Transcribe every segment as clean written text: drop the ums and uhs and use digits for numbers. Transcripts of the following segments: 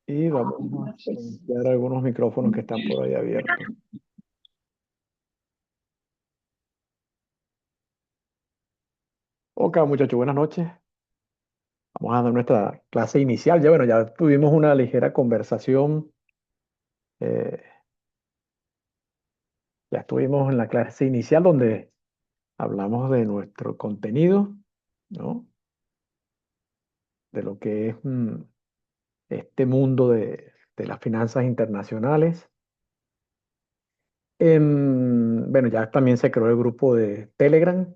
Y vamos a silenciar algunos micrófonos que están por ahí abiertos. Ok, muchachos, buenas noches. Vamos a dar nuestra clase inicial. Ya, bueno, ya tuvimos una ligera conversación. eh, ya estuvimos en la clase inicial donde hablamos de nuestro contenido, ¿no? De lo que es este mundo de las finanzas internacionales. Bueno, ya también se creó el grupo de Telegram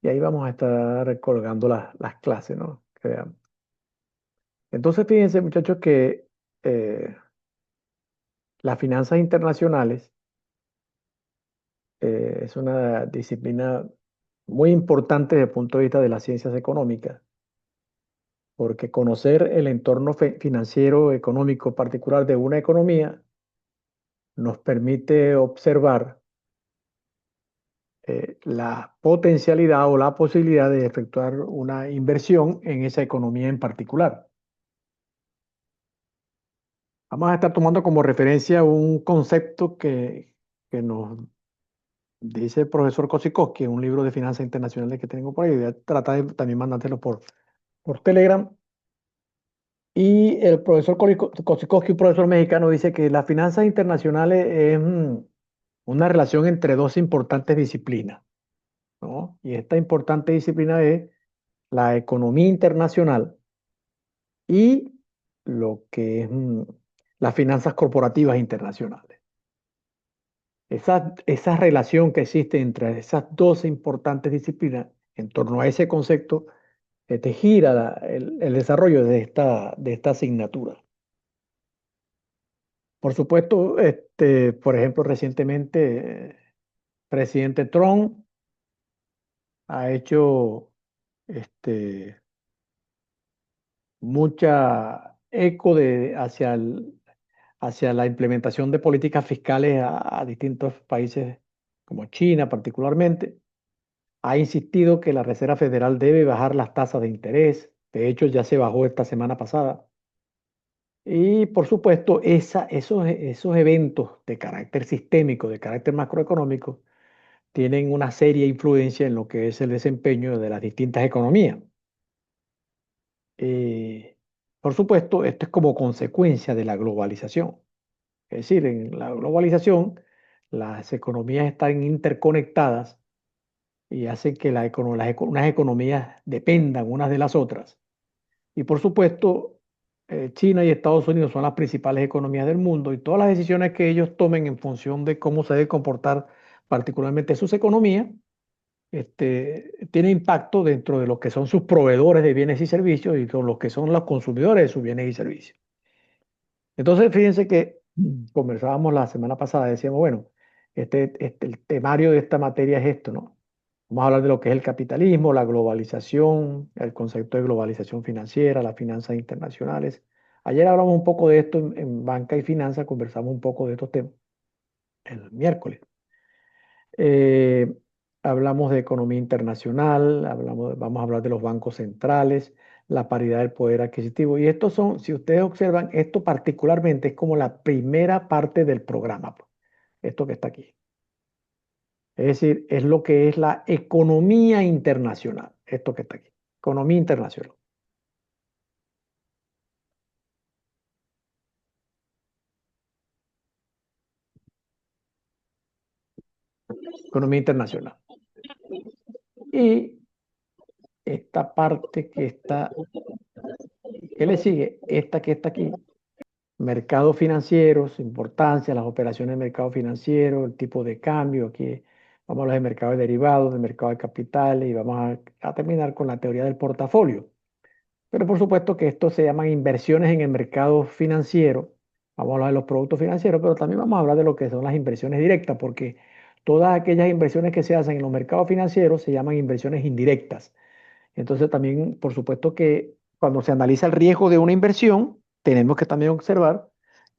y ahí vamos a estar colgando las clases, ¿no? Que vean. Entonces, fíjense, muchachos, que las finanzas internacionales es una disciplina muy importante desde el punto de vista de las ciencias económicas, porque conocer el entorno financiero económico particular de una economía nos permite observar la potencialidad o la posibilidad de efectuar una inversión en esa economía en particular. Vamos a estar tomando como referencia un concepto que nos dice el profesor Kosikowski en un libro de finanzas internacionales que tengo por ahí. Voy a tratar de también mandártelo por Telegram. Y el profesor Kosikowski, un profesor mexicano, dice que las finanzas internacionales es una relación entre dos importantes disciplinas, ¿no? Y esta importante disciplina es la economía internacional y lo que es las finanzas corporativas internacionales. Esa relación que existe entre esas dos importantes disciplinas en torno a ese concepto te gira el desarrollo de esta asignatura. Por supuesto, por ejemplo, recientemente, presidente Trump ha hecho este, mucha eco hacia la implementación de políticas fiscales a distintos países, como China particularmente. Ha insistido que la Reserva Federal debe bajar las tasas de interés. De hecho, ya se bajó esta semana pasada. Y por supuesto, esos eventos de carácter sistémico, de carácter macroeconómico, tienen una seria influencia en lo que es el desempeño de las distintas economías. Eh, por supuesto, esto es como consecuencia de la globalización. Es decir, en la globalización, las economías están interconectadas y hacen que unas economías dependan unas de las otras. Y por supuesto, China y Estados Unidos son las principales economías del mundo y todas las decisiones que ellos tomen en función de cómo se debe comportar particularmente sus economías, tiene impacto dentro de lo que son sus proveedores de bienes y servicios y con los que son los consumidores de sus bienes y servicios. Entonces, fíjense que conversábamos la semana pasada, decíamos, bueno, el temario de esta materia es esto, ¿no? Vamos a hablar de lo que es el capitalismo, la globalización, el concepto de globalización financiera, las finanzas internacionales. Ayer hablamos un poco de esto en banca y finanzas, conversamos un poco de estos temas el miércoles. Eh, Hablamos de economía internacional, vamos a hablar de los bancos centrales, la paridad del poder adquisitivo. Y estos son, si ustedes observan, esto particularmente es como la primera parte del programa, pues, esto que está aquí. Es decir, es lo que es la economía internacional, esto que está aquí. Economía internacional. Economía internacional. Y esta parte que está, ¿qué le sigue? Esta que está aquí. Mercados financieros, importancia, las operaciones de mercado financiero, el tipo de cambio. Aquí vamos a hablar de mercado de derivados, de mercado de capitales y vamos a terminar con la teoría del portafolio. Pero por supuesto que esto se llaman inversiones en el mercado financiero. Vamos a hablar de los productos financieros, pero también vamos a hablar de lo que son las inversiones directas, porque todas aquellas inversiones que se hacen en los mercados financieros se llaman inversiones indirectas. Entonces también, por supuesto que cuando se analiza el riesgo de una inversión, tenemos que también observar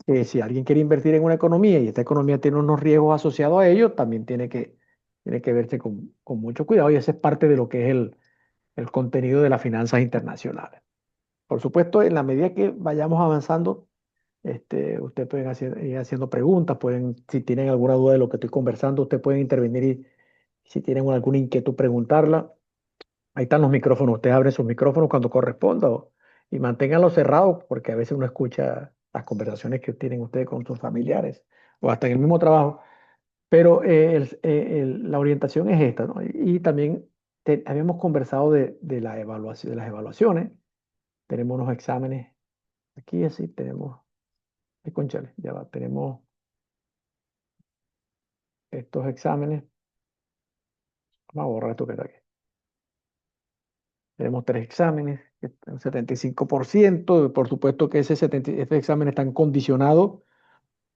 que si alguien quiere invertir en una economía y esta economía tiene unos riesgos asociados a ello, también tiene que verse con mucho cuidado y ese es parte de lo que es el contenido de las finanzas internacionales. Por supuesto, en la medida que vayamos avanzando, ustedes pueden ir haciendo preguntas, pueden, si tienen alguna duda de lo que estoy conversando, ustedes pueden intervenir y si tienen alguna inquietud, preguntarla. Ahí están los micrófonos, ustedes abren sus micrófonos cuando corresponda y manténganlos cerrados porque a veces uno escucha las conversaciones que tienen ustedes con sus familiares o hasta en el mismo trabajo. Pero la orientación es esta, ¿no? Y también habíamos conversado de la evaluación, de las evaluaciones. Tenemos unos exámenes aquí, así tenemos, cónchale, ya va, tenemos estos exámenes. Vamos a borrar esto que está aquí. Tenemos tres exámenes, un 75%. Por supuesto que ese examen están condicionados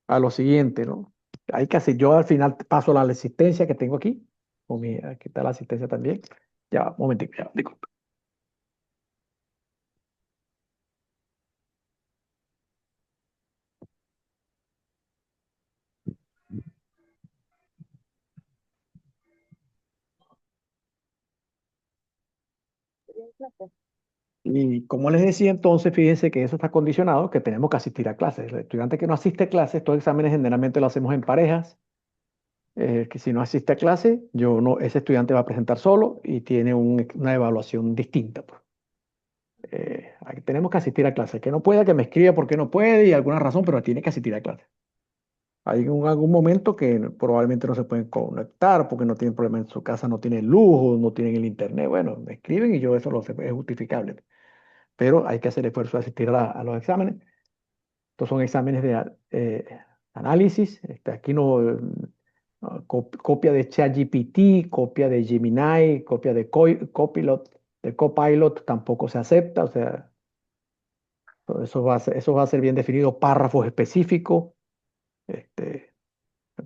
a lo siguiente, ¿no? Hay que hacer, yo al final paso la asistencia que tengo aquí. Aquí está la asistencia también. Ya, va, un momentico, ya, disculpa. Y como les decía entonces, fíjense que eso está condicionado, que tenemos que asistir a clases. El estudiante que no asiste a clases, estos exámenes generalmente lo hacemos en parejas, que si no asiste a clase, ese estudiante va a presentar solo y tiene una evaluación distinta, pues. Aquí tenemos que asistir a clase. Que no pueda, que me escriba porque no puede y alguna razón, pero tiene que asistir a clase. Hay algún momento que probablemente no se pueden conectar porque no tienen problema en su casa, no tienen luz, no tienen el internet. Bueno, me escriben y yo eso lo sé, es justificable. Pero hay que hacer el esfuerzo de asistir a los exámenes. Estos son exámenes de análisis. Aquí copia de ChatGPT, copia de Gemini, copia de Copilot tampoco se acepta. O sea, eso va a ser bien definido, párrafos específicos. Este,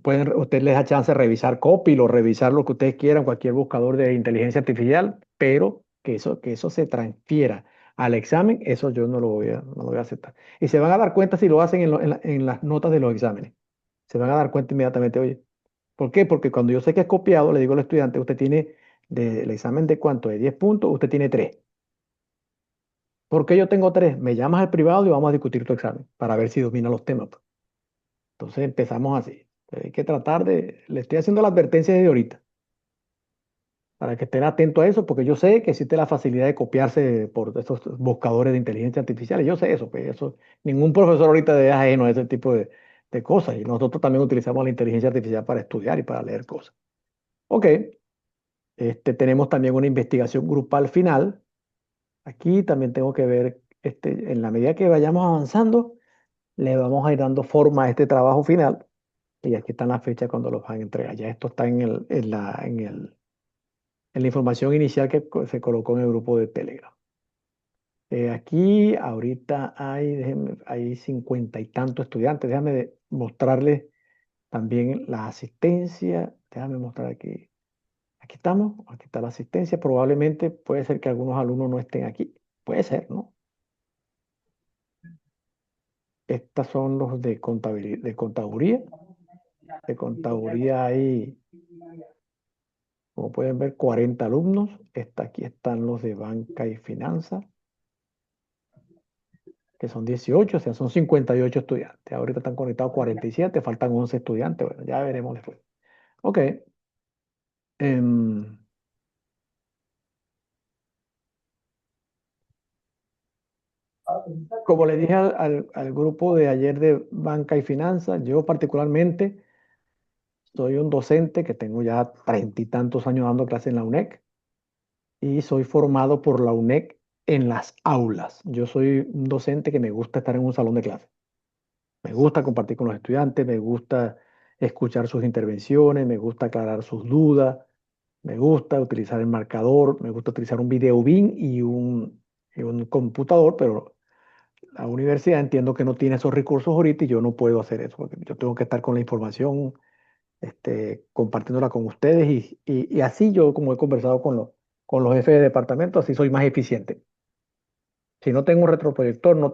Usted les da chance de revisar Copilot, revisar lo que ustedes quieran, cualquier buscador de inteligencia artificial, pero que eso se transfiera al examen, eso yo no lo voy a aceptar. Y se van a dar cuenta si lo hacen en las notas de los exámenes. Se van a dar cuenta inmediatamente, oye, ¿por qué? Porque cuando yo sé que es copiado, le digo al estudiante, usted tiene del examen de cuánto, de 10 puntos, usted tiene 3. ¿Por qué yo tengo 3? Me llamas al privado y vamos a discutir tu examen para ver si domina los temas, pues. Entonces empezamos así. Hay que le estoy haciendo la advertencia desde ahorita, para que estén atentos a eso, porque yo sé que existe la facilidad de copiarse por estos buscadores de inteligencia artificial. Yo sé eso, pues eso, ningún profesor ahorita es ajeno a ese tipo de cosas. Y nosotros también utilizamos la inteligencia artificial para estudiar y para leer cosas. Ok, tenemos también una investigación grupal final. Aquí también tengo que ver, en la medida que vayamos avanzando, le vamos a ir dando forma a este trabajo final. Y aquí están las fechas cuando los van a entregar. Ya esto está en la información inicial que se colocó en el grupo de Telegram. Aquí ahorita hay 50 y tantos estudiantes. Déjame mostrarles también la asistencia. Déjame mostrar aquí. Aquí estamos, aquí está la asistencia. Probablemente puede ser que algunos alumnos no estén aquí. Puede ser, ¿no? Estos son los de contabilidad, de contaduría. De contaduría hay, como pueden ver, 40 alumnos. Aquí están los de banca y finanzas, que son 18, o sea, son 58 estudiantes. Ahorita están conectados 47, faltan 11 estudiantes. Bueno, ya veremos después. Ok. em, Como le dije al grupo de ayer de banca y finanzas, yo particularmente soy un docente que tengo ya 30 y tantos años dando clases en la UNEC y soy formado por la UNEC en las aulas. Yo soy un docente que me gusta estar en un salón de clase. Me gusta compartir con los estudiantes, me gusta escuchar sus intervenciones, me gusta aclarar sus dudas, me gusta utilizar el marcador, me gusta utilizar un video BIM y un computador, pero la universidad entiendo que no tiene esos recursos ahorita y yo no puedo hacer eso, porque yo tengo que estar con la información, compartiéndola con ustedes y así yo, como he conversado con los jefes de departamento, así soy más eficiente. Si no tengo un retroproyector,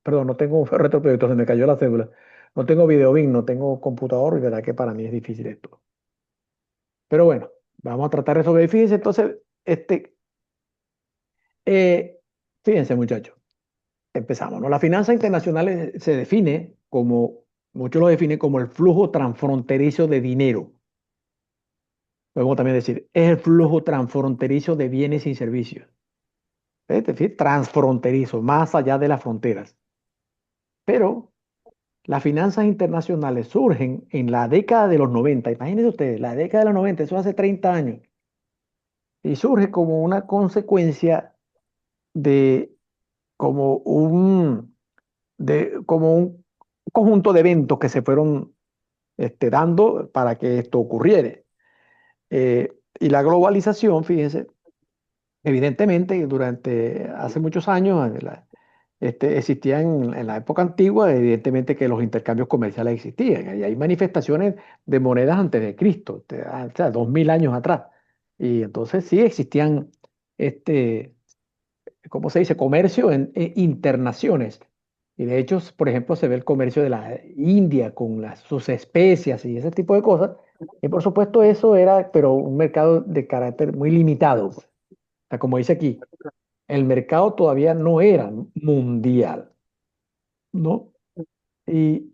perdón, no tengo un retroproyector, se me cayó la cédula. No tengo videobeam, no tengo computador y verdad que para mí es difícil esto. Pero bueno, vamos a tratar eso de fíjense. Entonces, eh, Fíjense, muchachos, empezamos, ¿no? La finanza internacional se define como, muchos lo definen como el flujo transfronterizo de dinero. Podemos también decir, es el flujo transfronterizo de bienes y servicios. Es decir, transfronterizo, más allá de las fronteras. Pero las finanzas internacionales surgen en la década de los 90. Imagínense ustedes, la década de los 90, eso hace 30 años. Y surge como una consecuencia de como como un conjunto de eventos que se fueron dando para que esto ocurriera. Y la globalización, fíjense, evidentemente durante hace muchos años existían en la época antigua, evidentemente que los intercambios comerciales existían. Y hay manifestaciones de monedas antes de Cristo, o sea, 2000 años atrás. Y entonces sí existían este, ¿cómo se dice? Comercio en internaciones. Y de hecho, por ejemplo, se ve el comercio de la India con sus especias y ese tipo de cosas. Y por supuesto eso era, pero un mercado de carácter muy limitado, pues. O sea, como dice aquí, el mercado todavía no era mundial, ¿no? Y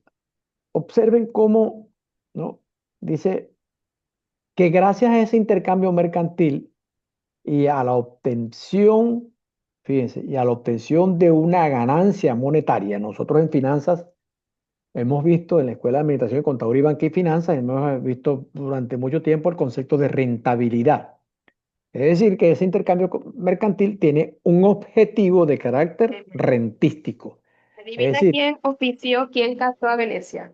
observen cómo, ¿no? Dice que gracias a ese intercambio mercantil y a la obtención, fíjense, y a la obtención de una ganancia monetaria. Nosotros en finanzas hemos visto en la Escuela de Administración de Contaduría y Banca y Finanzas, hemos visto durante mucho tiempo el concepto de rentabilidad. Es decir, que ese intercambio mercantil tiene un objetivo de carácter rentístico. Es Adivina decir, quién ofició, quién casó a Venecia.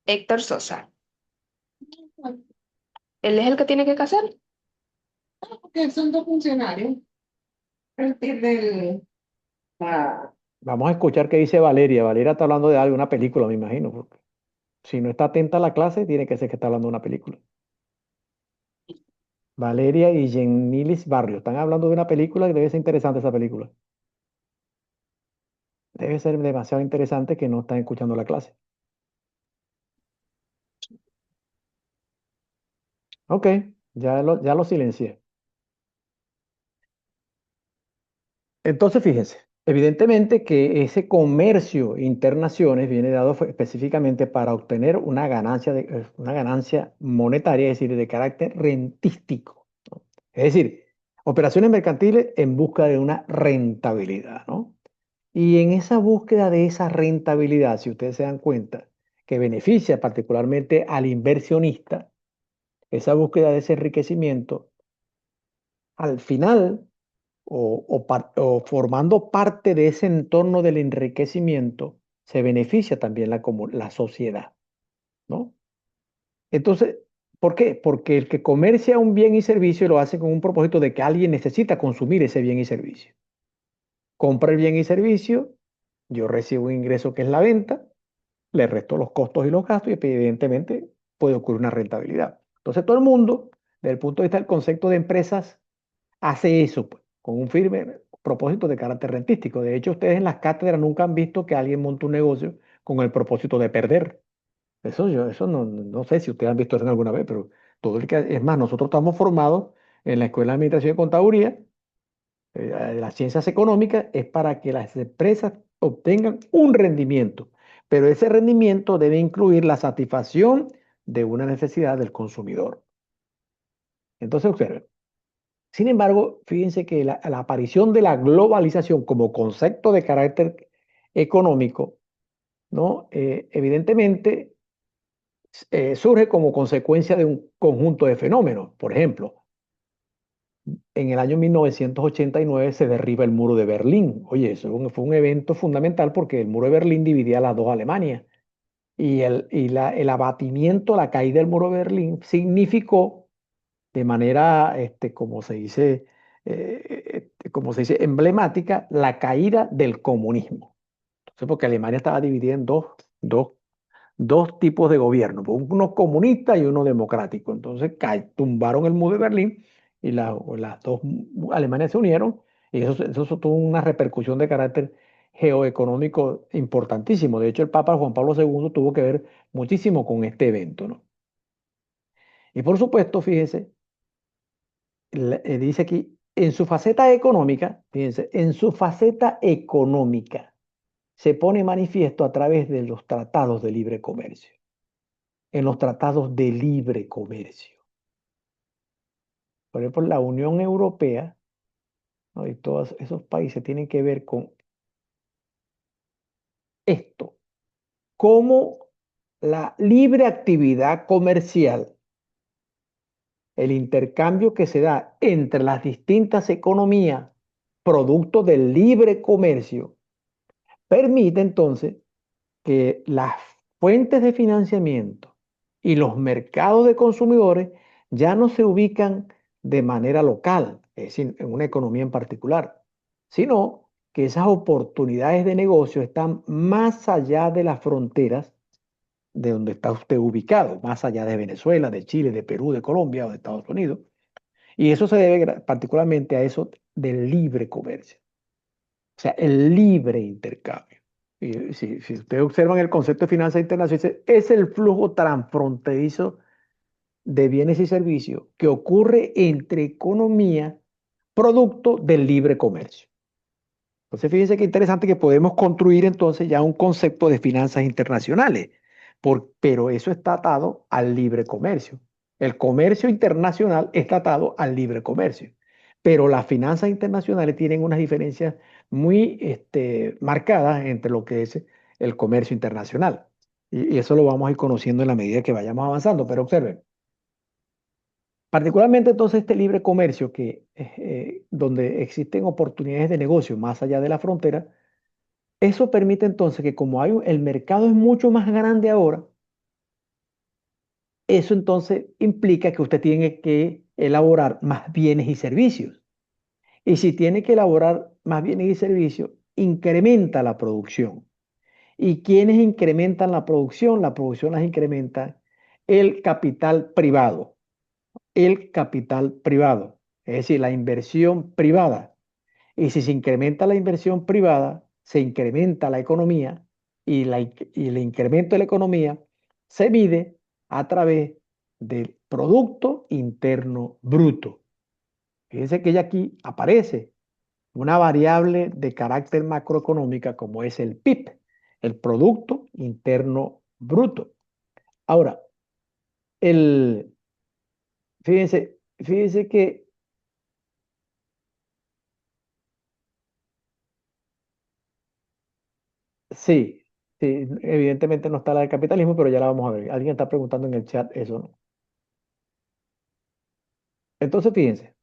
Héctor Sosa. Él es el que tiene que casar. Porque son dos funcionarios. El del, ah, vamos a escuchar qué dice Valeria. Valeria está hablando de algo, una película, me imagino, porque si no está atenta a la clase, tiene que ser que está hablando de una película. Valeria y Jenilis Barrio. Están hablando de una película que debe ser interesante esa película. Debe ser demasiado interesante que no están escuchando la clase. Ok, ya lo silencié. Entonces, fíjense, evidentemente que ese comercio internaciones viene dado específicamente para obtener una ganancia monetaria, es decir, de carácter rentístico, ¿no? Es decir, operaciones mercantiles en busca de una rentabilidad, ¿no? Y en esa búsqueda de esa rentabilidad, si ustedes se dan cuenta, que beneficia particularmente al inversionista, esa búsqueda de ese enriquecimiento, al final o formando parte de ese entorno del enriquecimiento, se beneficia también la sociedad, ¿no? Entonces, ¿por qué? Porque el que comercia un bien y servicio lo hace con un propósito de que alguien necesita consumir ese bien y servicio. Compra el bien y servicio, yo recibo un ingreso que es la venta, le resto los costos y los gastos y evidentemente puede ocurrir una rentabilidad. Entonces todo el mundo, desde el punto de vista del concepto de empresas, hace eso, pues, con un firme propósito de carácter rentístico. De hecho, ustedes en las cátedras nunca han visto que alguien monte un negocio con el propósito de perder. Eso no sé si ustedes han visto eso alguna vez, pero es más, nosotros estamos formados en la Escuela de Administración y Contaduría, las ciencias económicas, es para que las empresas obtengan un rendimiento, pero ese rendimiento debe incluir la satisfacción de una necesidad del consumidor. Entonces, observen. Sin embargo, fíjense que la aparición de la globalización como concepto de carácter económico, ¿no? Evidentemente surge como consecuencia de un conjunto de fenómenos. Por ejemplo, en el año 1989 se derriba el muro de Berlín. Oye, eso fue un evento fundamental porque el muro de Berlín dividía las dos Alemanias. El abatimiento, la caída del muro de Berlín significó de manera, como se dice, emblemática, la caída del comunismo. Entonces, porque Alemania estaba dividida en dos tipos de gobierno, pues, uno comunista y uno democrático. Entonces, tumbaron el muro de Berlín y las dos Alemanias se unieron y eso tuvo una repercusión de carácter geoeconómico importantísimo. De hecho, el Papa Juan Pablo II tuvo que ver muchísimo con este evento, ¿no? Y por supuesto, fíjese, dice aquí, en su faceta económica, fíjense, en su faceta económica se pone manifiesto a través de los tratados de libre comercio, en los tratados de libre comercio. Por ejemplo, la Unión Europea, ¿no? Y todos esos países tienen que ver con esto, cómo la libre actividad comercial, el intercambio que se da entre las distintas economías, producto del libre comercio, permite entonces que las fuentes de financiamiento y los mercados de consumidores ya no se ubican de manera local, es decir, en una economía en particular, sino que esas oportunidades de negocio están más allá de las fronteras de donde está usted ubicado, más allá de Venezuela, de Chile, de Perú, de Colombia o de Estados Unidos. Y eso se debe particularmente a eso del libre comercio, o sea, el libre intercambio. Y si ustedes observan el concepto de finanzas internacionales, es el flujo transfronterizo de bienes y servicios que ocurre entre economía producto del libre comercio. Entonces, fíjense qué interesante que podemos construir entonces ya un concepto de finanzas internacionales, pero eso está atado al libre comercio. El comercio internacional está atado al libre comercio, pero las finanzas internacionales tienen unas diferencias muy marcadas entre lo que es el comercio internacional. Y eso lo vamos a ir conociendo en la medida que vayamos avanzando, pero observen. Particularmente entonces este libre comercio donde existen oportunidades de negocio más allá de la frontera, eso permite entonces que como el mercado es mucho más grande ahora, eso entonces implica que usted tiene que elaborar más bienes y servicios. Y si tiene que elaborar más bienes y servicios, incrementa la producción. ¿Y quiénes incrementan la producción? La producción las incrementa el capital privado. El capital privado, es decir, la inversión privada. Y si se incrementa la inversión privada, se incrementa la economía y el incremento de la economía se mide a través del Producto Interno Bruto. Fíjense que ya aquí aparece una variable de carácter macroeconómica como es el PIB, el Producto Interno Bruto. Ahora, el, fíjense que sí, sí, evidentemente no está la del capitalismo, pero ya la vamos a ver. Alguien está preguntando en el chat eso, ¿no? Entonces, fíjense,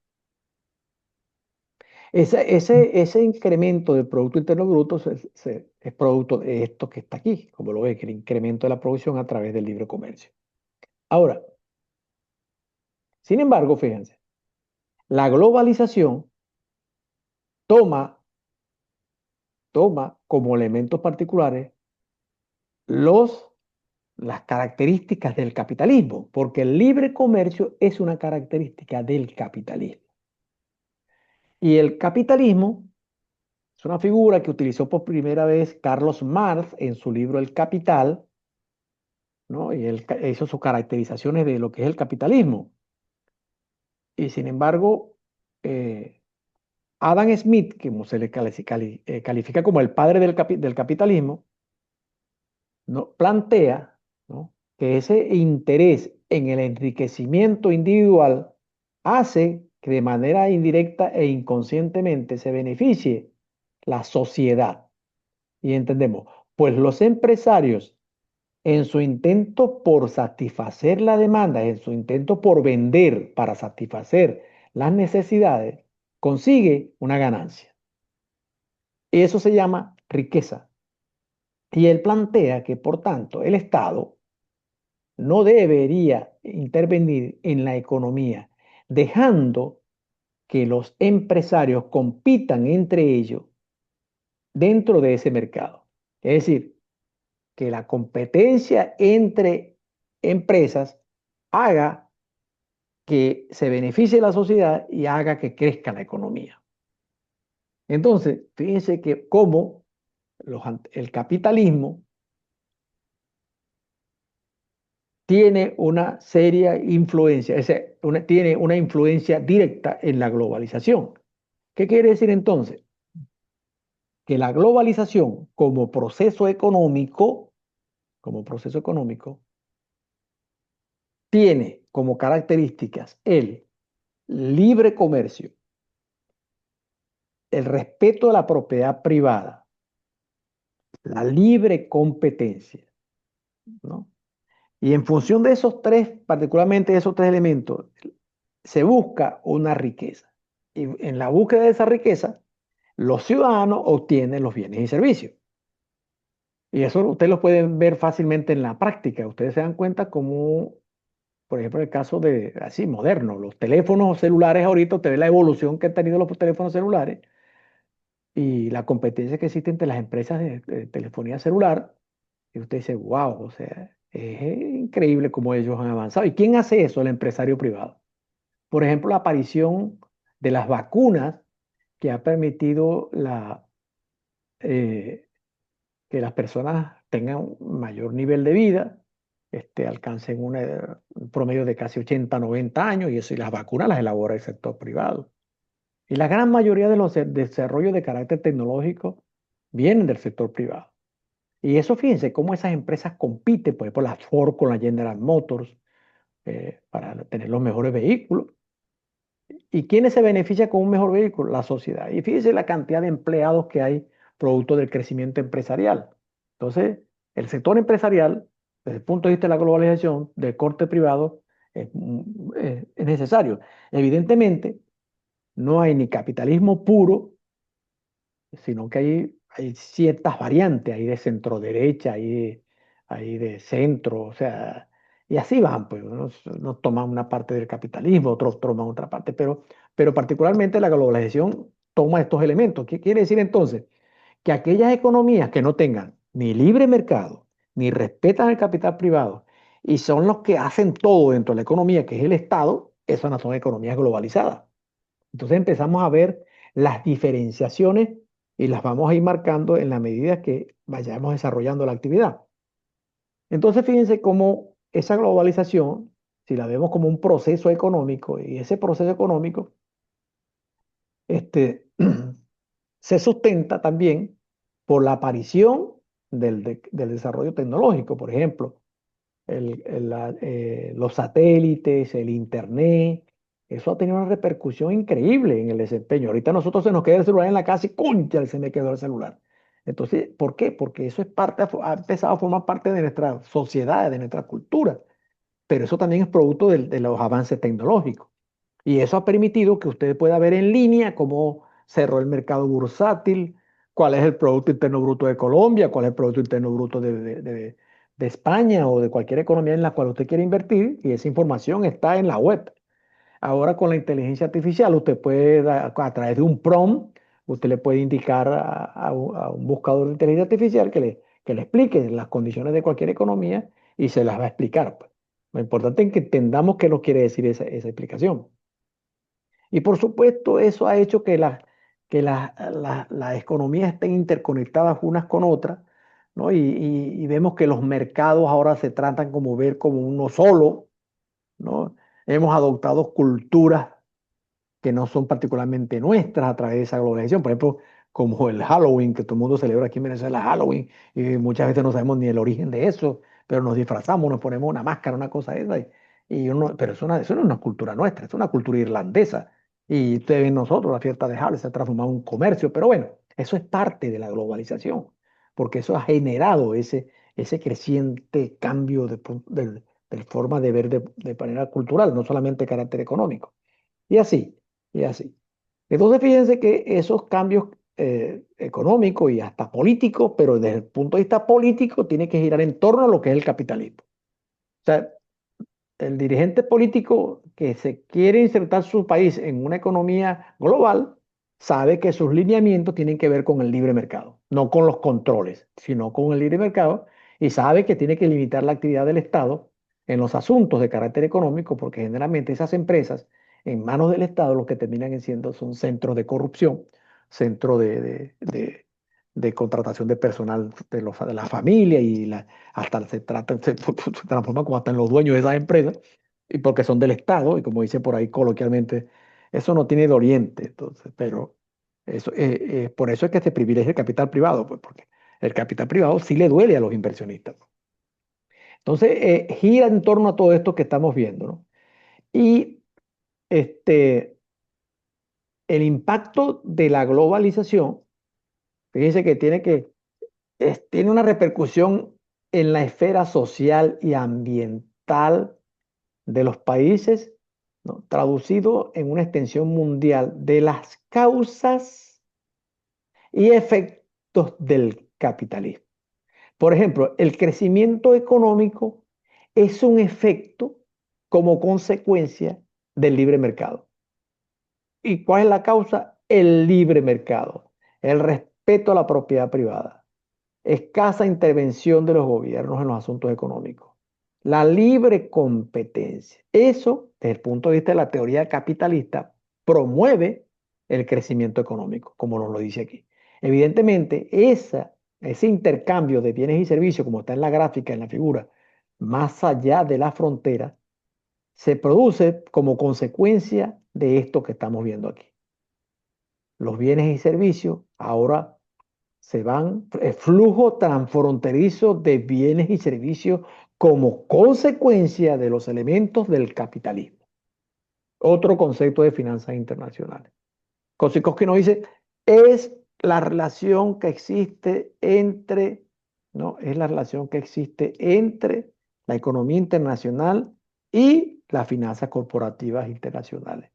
ese incremento del Producto Interno Bruto es producto de esto que está aquí, como lo ve, que el incremento de la producción a través del libre comercio. Ahora, sin embargo, fíjense, la globalización toma, toma como elementos particulares los, las características del capitalismo, porque el libre comercio es una característica del capitalismo. Y el capitalismo es una figura que utilizó por primera vez Carlos Marx en su libro El Capital, ¿no? Y él hizo sus caracterizaciones de lo que es el capitalismo. Y sin embargo, eh, Adam Smith, que como se le califica como el padre del capitalismo, ¿no? Plantea, ¿no? Que ese interés en el enriquecimiento individual hace que de manera indirecta e inconscientemente se beneficie la sociedad. Y entendemos, pues los empresarios en su intento por satisfacer la demanda, en su intento por vender para satisfacer las necesidades, consigue una ganancia. Y eso se llama riqueza. Y él plantea que, por tanto, el Estado no debería intervenir en la economía, dejando que los empresarios compitan entre ellos dentro de ese mercado. Es decir, que la competencia entre empresas haga que se beneficie la sociedad y haga que crezca la economía. Entonces, fíjense que cómo el capitalismo tiene una seria influencia, tiene una influencia directa en la globalización. ¿Qué quiere decir entonces? Que la globalización como proceso económico, tiene como características el libre comercio, el respeto a la propiedad privada, la libre competencia, ¿no? Y en función de esos tres, particularmente de esos tres elementos, se busca una riqueza. Y en la búsqueda de esa riqueza, los ciudadanos obtienen los bienes y servicios. Y eso ustedes lo pueden ver fácilmente en la práctica. Ustedes se dan cuenta como, por ejemplo, en el caso de, así, moderno, los teléfonos celulares ahorita, usted ve la evolución que han tenido los teléfonos celulares y la competencia que existe entre las empresas de telefonía celular. Y usted dice, wow, o sea, es increíble cómo ellos han avanzado. ¿Y quién hace eso? El empresario privado. Por ejemplo, la aparición de las vacunas que ha permitido eh, que las personas tengan un mayor nivel de vida, alcancen un promedio de casi 80, 90 años, y eso, y las vacunas las elabora el sector privado. Y la gran mayoría de los desarrollos de carácter tecnológico vienen del sector privado. Y eso, fíjense, cómo esas empresas compiten, por ejemplo, la Ford con la General Motors, para tener los mejores vehículos. ¿Y quiénes se benefician con un mejor vehículo? La sociedad. Y fíjense la cantidad de empleados que hay producto del crecimiento empresarial. Entonces, el sector empresarial, desde el punto de vista de la globalización, del corte privado, es necesario. Evidentemente, no hay ni capitalismo puro, sino que hay ciertas variantes, hay de centro derecha, hay de centro, o sea, y así van, pues, unos toman una parte del capitalismo, otros toman otra parte, pero particularmente la globalización toma estos elementos. ¿Qué quiere decir entonces? Que aquellas economías que no tengan ni libre mercado, ni respetan el capital privado, y son los que hacen todo dentro de la economía, que es el Estado, esas no son economías globalizadas. Entonces empezamos a ver las diferenciaciones y las vamos a ir marcando en la medida que vayamos desarrollando la actividad. Entonces fíjense cómo esa globalización, si la vemos como un proceso económico, y ese proceso económico este, se sustenta también por la aparición del desarrollo tecnológico. Por ejemplo, los satélites, el internet, eso ha tenido una repercusión increíble en el desempeño. Ahorita nosotros se nos queda el celular en la casa y ¡cónchale! Se me quedó el celular. Entonces, ¿por qué? Porque eso es parte, ha empezado a formar parte de nuestra sociedad, de nuestra cultura, pero eso también es producto de los avances tecnológicos. Y eso ha permitido que usted pueda ver en línea cómo cerró el mercado bursátil, cuál es el Producto Interno Bruto de Colombia, cuál es el Producto Interno Bruto de España o de cualquier economía en la cual usted quiere invertir, y esa información está en la web. Ahora con la inteligencia artificial, usted puede, a través de un prompt, usted le puede indicar a un buscador de inteligencia artificial que le explique las condiciones de cualquier economía y se las va a explicar, pues. Lo importante es que entendamos qué nos quiere decir esa explicación. Y por supuesto, eso ha hecho que las economías estén interconectadas unas con otras, ¿no? Y vemos que los mercados ahora se tratan como ver como uno solo, ¿no? Hemos adoptado culturas que no son particularmente nuestras a través de esa globalización. Por ejemplo, como el Halloween, que todo el mundo celebra aquí en Venezuela Halloween, y muchas veces no sabemos ni el origen de eso, pero nos disfrazamos, nos ponemos una máscara, una cosa de esa, pero eso no es una cultura nuestra, es una cultura irlandesa. Y ustedes ven nosotros, la fiesta de Halloween se ha transformado en un comercio, pero bueno, eso es parte de la globalización, porque eso ha generado ese creciente cambio de forma de ver de manera cultural, no solamente de carácter económico. Y así, y así. Entonces, fíjense que esos cambios económicos y hasta políticos, pero desde el punto de vista político, tiene que girar en torno a lo que es el capitalismo. O sea, el dirigente político que se quiere insertar su país en una economía global sabe que sus lineamientos tienen que ver con el libre mercado, no con los controles, sino con el libre mercado, y sabe que tiene que limitar la actividad del Estado en los asuntos de carácter económico, porque generalmente esas empresas en manos del Estado lo que terminan siendo son centros de corrupción, centros de contratación de personal de la familia, hasta se transforma como hasta en los dueños de esas empresas, y porque son del Estado, y como dice por ahí coloquialmente, eso no tiene de oriente, entonces, Por eso es que se privilegia el capital privado, pues, porque el capital privado sí le duele a los inversionistas. Entonces, gira en torno a todo esto que estamos viendo, ¿no? Y este, el impacto de la globalización, fíjense que tiene una repercusión en la esfera social y ambiental de los países, ¿no? Traducido en una extensión mundial de las causas y efectos del capitalismo. Por ejemplo, el crecimiento económico es un efecto como consecuencia del libre mercado. ¿Y cuál es la causa? El libre mercado, el respeto a la propiedad privada, escasa intervención de los gobiernos en los asuntos económicos, la libre competencia. Eso, desde el punto de vista de la teoría capitalista, promueve el crecimiento económico, como nos lo dice aquí. Evidentemente, ese intercambio de bienes y servicios, como está en la gráfica, en la figura, más allá de la frontera, se produce como consecuencia de esto que estamos viendo aquí. Los bienes y servicios ahora se van, el flujo transfronterizo de bienes y servicios como consecuencia de los elementos del capitalismo. Otro concepto de finanzas internacionales. Kosikowski nos dice, es la relación que existe entre, ¿no? Es la relación que existe entre la economía internacional y las finanzas corporativas internacionales.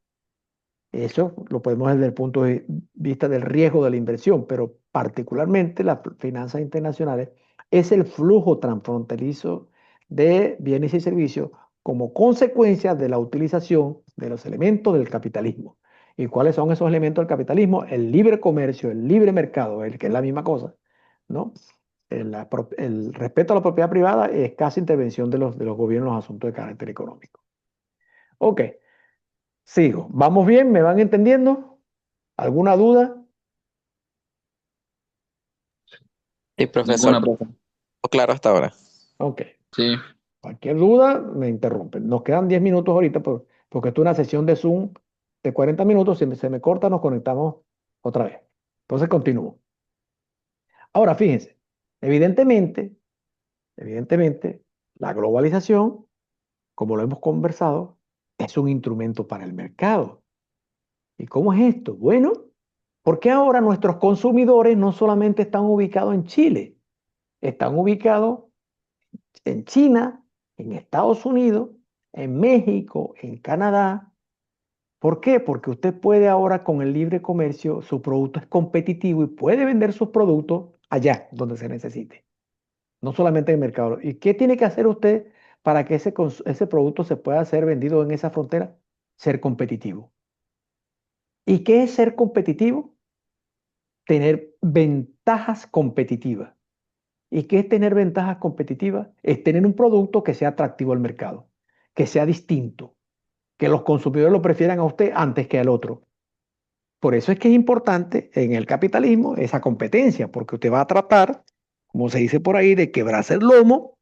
Eso lo podemos ver desde el punto de vista del riesgo de la inversión, pero particularmente las finanzas internacionales es el flujo transfronterizo de bienes y servicios como consecuencia de la utilización de los elementos del capitalismo. ¿Y cuáles son esos elementos del capitalismo? El libre comercio, el libre mercado, que es la misma cosa, ¿no? El respeto a la propiedad privada y escasa intervención de los gobiernos en los asuntos de carácter económico. Ok. Sigo. ¿Vamos bien? ¿Me van entendiendo? ¿Alguna duda? Sí, profesor, Ninguna, profe. claro hasta ahora. Ok. Sí. Cualquier duda, me interrumpen. Nos quedan 10 minutos ahorita porque esto es una sesión de Zoom de 40 minutos. Si se me corta, nos conectamos otra vez. Entonces continúo. Ahora, fíjense. Evidentemente, evidentemente, la globalización, como lo hemos conversado, es un instrumento para el mercado. ¿Y cómo es esto? Bueno, porque ahora nuestros consumidores no solamente están ubicados en Chile, están ubicados en China, en Estados Unidos, en México, en Canadá. ¿Por qué? Porque usted puede ahora con el libre comercio, su producto es competitivo y puede vender sus productos allá donde se necesite, no solamente en el mercado. ¿Y qué tiene que hacer usted para que ese producto se pueda ser vendido en esa frontera? Ser competitivo. ¿Y qué es ser competitivo? Tener ventajas competitivas. ¿Y qué es tener ventajas competitivas? Es tener un producto que sea atractivo al mercado, que sea distinto, que los consumidores lo prefieran a usted antes que al otro. Por eso es que es importante en el capitalismo esa competencia, porque usted va a tratar, como se dice por ahí, de quebrarse el lomo,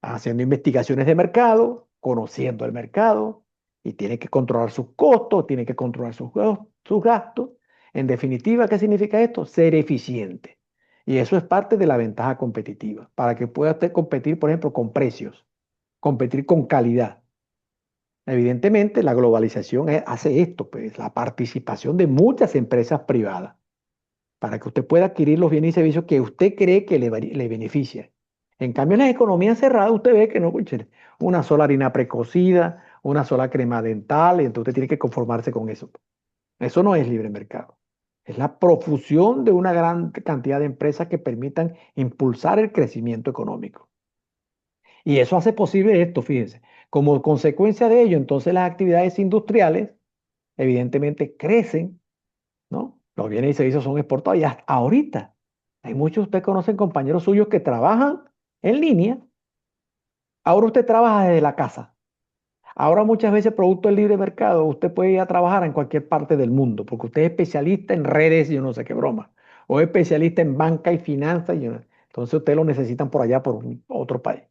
haciendo investigaciones de mercado, conociendo el mercado, y tiene que controlar sus costos, tiene que controlar sus gastos. En definitiva, ¿qué significa esto? Ser eficiente. Y eso es parte de la ventaja competitiva, para que pueda usted competir, por ejemplo, con precios, competir con calidad. Evidentemente, la globalización hace esto, pues, la participación de muchas empresas privadas, para que usted pueda adquirir los bienes y servicios que usted cree que le beneficia. En cambio, en las economías cerradas, usted ve que no, cónchale, una sola harina precocida, una sola crema dental, y entonces usted tiene que conformarse con eso. Eso no es libre mercado. Es la profusión de una gran cantidad de empresas que permitan impulsar el crecimiento económico. Y eso hace posible esto, fíjense. Como consecuencia de ello, entonces las actividades industriales evidentemente crecen, ¿no? Los bienes y servicios son exportados y hasta ahorita hay muchos, usted conocen compañeros suyos que trabajan en línea. Ahora usted trabaja desde la casa. Ahora muchas veces producto del libre mercado, usted puede ir a trabajar en cualquier parte del mundo, porque usted es especialista en redes y yo no sé qué broma, o es especialista en banca y finanzas, entonces usted lo necesitan por allá, por otro país.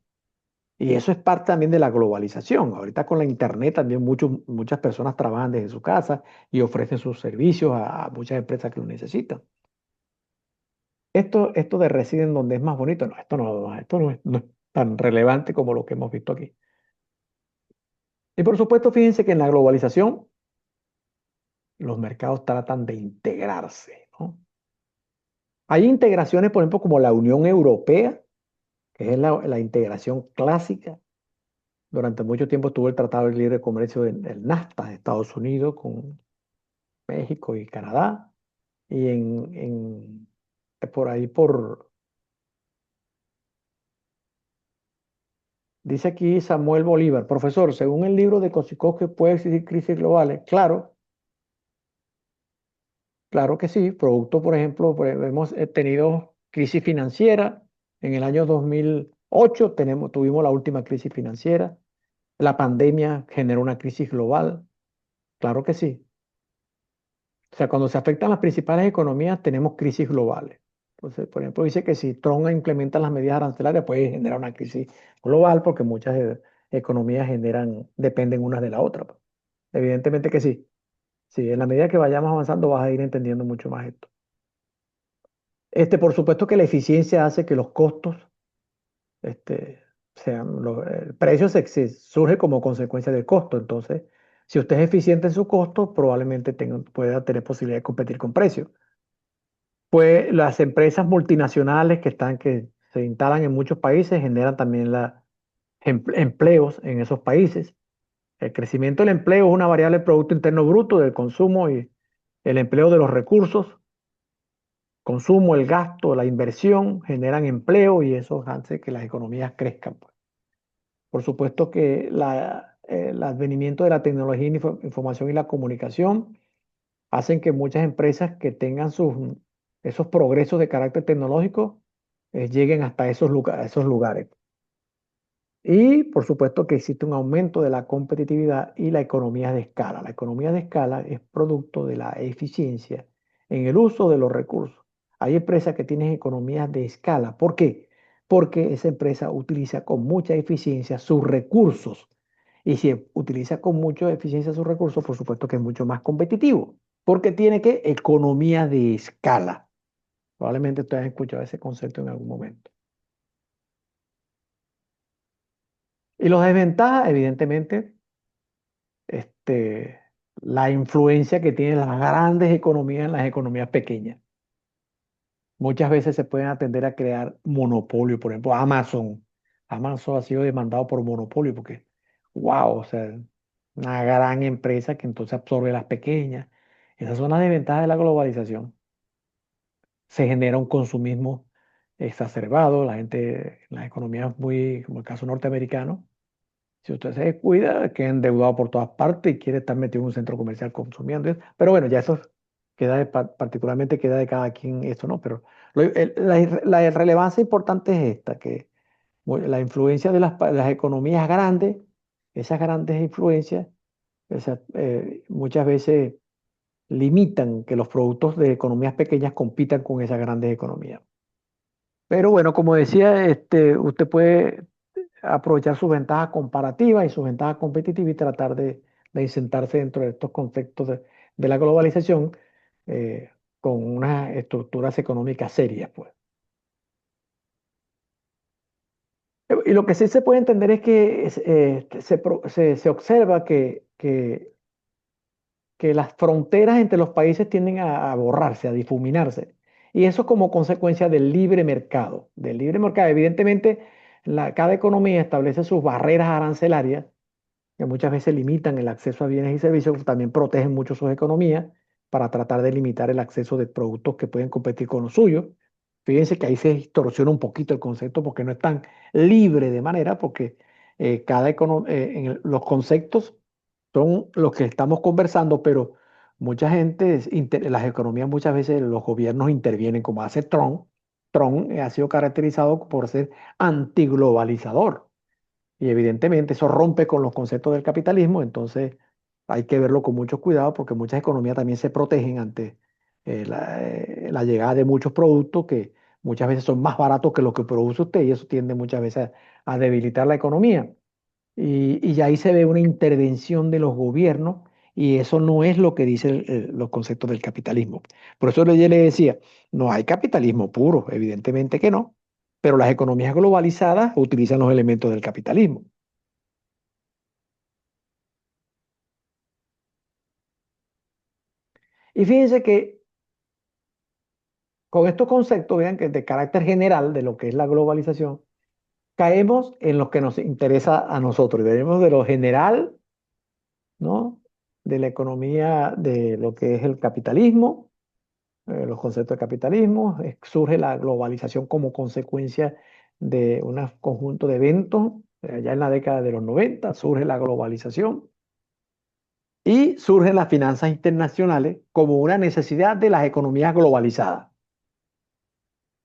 Y eso es parte también de la globalización. Ahorita con la internet también muchas personas trabajan desde su casa y ofrecen sus servicios a muchas empresas que lo necesitan. Esto de residen donde es más bonito, no, esto no es tan relevante como lo que hemos visto aquí. Y por supuesto, fíjense que en la globalización los mercados tratan de integrarse, ¿no? Hay integraciones, por ejemplo, como la Unión Europea, que es la integración clásica. Durante mucho tiempo tuvo el Tratado de Libre Comercio del NAFTA de Estados Unidos con México y Canadá. Y por ahí, dice aquí Samuel Bolívar, profesor, según el libro de Kosikowski, ¿puede existir crisis globales? Claro, claro que sí. Producto, por ejemplo, hemos tenido crisis financiera. En el año 2008 tuvimos la última crisis financiera. La pandemia generó una crisis global. Claro que sí. O sea, cuando se afectan las principales economías, tenemos crisis globales. Entonces, por ejemplo, dice que si Trump implementa las medidas arancelarias, puede generar una crisis global porque muchas economías dependen unas de la otra, pues. Evidentemente que sí. Sí, en la medida que vayamos avanzando, vas a ir entendiendo mucho más esto. Por supuesto que la eficiencia hace que los costos, el precio surge como consecuencia del costo. Entonces, si usted es eficiente en su costo, probablemente pueda tener posibilidad de competir con precios. Pues las empresas multinacionales que se instalan en muchos países generan también empleos en esos países. El crecimiento del empleo es una variable del Producto Interno Bruto, del consumo y el empleo de los recursos. Consumo, el gasto, la inversión generan empleo y eso hace que las economías crezcan, pues. Por supuesto que el advenimiento de la tecnología, información y la comunicación hacen que muchas empresas que tengan esos progresos de carácter tecnológico lleguen hasta esos lugares. Y por supuesto que existe un aumento de la competitividad y la economía de escala. La economía de escala es producto de la eficiencia en el uso de los recursos. Hay empresas que tienen economías de escala. ¿Por qué? Porque esa empresa utiliza con mucha eficiencia sus recursos. Y si utiliza con mucha eficiencia sus recursos, por supuesto que es mucho más competitivo, porque tiene que economía de escala. Probablemente ustedes han escuchado ese concepto en algún momento. Y los desventajas, evidentemente, este, la influencia que tienen las grandes economías en las economías pequeñas. Muchas veces se pueden atender a crear monopolio. Por ejemplo, Amazon. Amazon ha sido demandado por monopolio porque, wow, o sea, una gran empresa que entonces absorbe las pequeñas. Esas son las desventajas de la globalización. Se genera un consumismo exacerbado. La gente, las economías muy, como el caso norteamericano, si usted se descuida, queda endeudado por todas partes y quiere estar metido en un centro comercial consumiendo. Pero bueno, ya eso particularmente queda de cada quien esto, ¿no? Pero la relevancia importante es esta, que la influencia de las economías grandes, esas grandes influencias, muchas veces limitan que los productos de economías pequeñas compitan con esas grandes economías. Pero bueno, como decía, usted puede aprovechar sus ventajas comparativas y sus ventajas competitivas y tratar de insertarse dentro de estos conceptos de la globalización con unas estructuras económicas serias, pues. Y lo que sí se puede entender es que se observa que las fronteras entre los países tienden a borrarse, a difuminarse. Y eso como consecuencia del libre mercado. Del libre mercado, evidentemente, cada economía establece sus barreras arancelarias que muchas veces limitan el acceso a bienes y servicios, también protegen mucho sus economías para tratar de limitar el acceso de productos que pueden competir con los suyos. Fíjense que ahí se distorsiona un poquito el concepto porque no es tan libre de manera, porque los conceptos son los que estamos conversando, pero mucha gente, las economías muchas veces los gobiernos intervienen, como hace Trump. Trump ha sido caracterizado por ser antiglobalizador. Y evidentemente eso rompe con los conceptos del capitalismo, entonces hay que verlo con mucho cuidado porque muchas economías también se protegen ante la llegada de muchos productos que muchas veces son más baratos que lo que produce usted y eso tiende muchas veces a debilitar la economía. Y ya ahí se ve una intervención de los gobiernos y eso no es lo que dicen los conceptos del capitalismo. Por eso yo le decía, no hay capitalismo puro, evidentemente que no, pero las economías globalizadas utilizan los elementos del capitalismo. Y fíjense que con estos conceptos, vean que de carácter general de lo que es la globalización, caemos en lo que nos interesa a nosotros. Y venimos de lo general, ¿no? De la economía, de lo que es el capitalismo, los conceptos de capitalismo. Surge la globalización como consecuencia de un conjunto de eventos. Ya en la década de los 90 surge la globalización y surgen las finanzas internacionales como una necesidad de las economías globalizadas.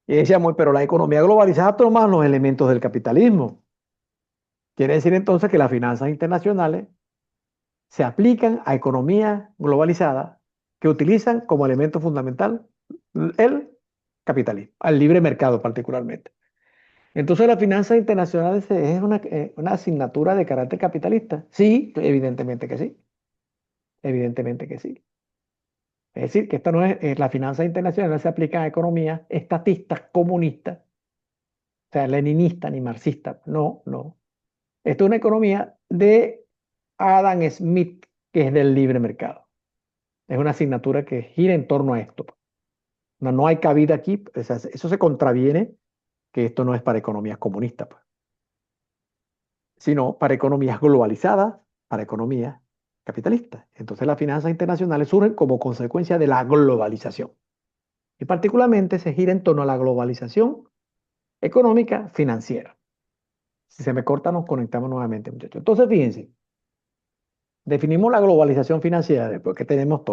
Y decíamos, pero la economía globalizada toma los elementos del capitalismo. Quiere decir entonces que las finanzas internacionales se aplican a economías globalizadas que utilizan como elemento fundamental el capitalismo, al libre mercado particularmente. Entonces, ¿las finanzas internacionales es una asignatura de carácter capitalista? Sí, evidentemente que sí. Evidentemente que sí. Es decir, que esta no es, las finanzas internacionales se aplican a economías estatistas, comunistas, o sea, leninista ni marxista. No, no. Esto es una economía de Adam Smith, que es del libre mercado. Es una asignatura que gira en torno a esto. No, no hay cabida aquí. O sea, eso se contraviene que esto no es para economías comunistas, pues, sino para economías globalizadas, para economías capitalistas. Entonces las finanzas internacionales surgen como consecuencia de la globalización. Y particularmente se gira en torno a la globalización económica financiera. Si se me corta, nos conectamos nuevamente, muchachos. Entonces, fíjense, definimos la globalización financiera después que tenemos todo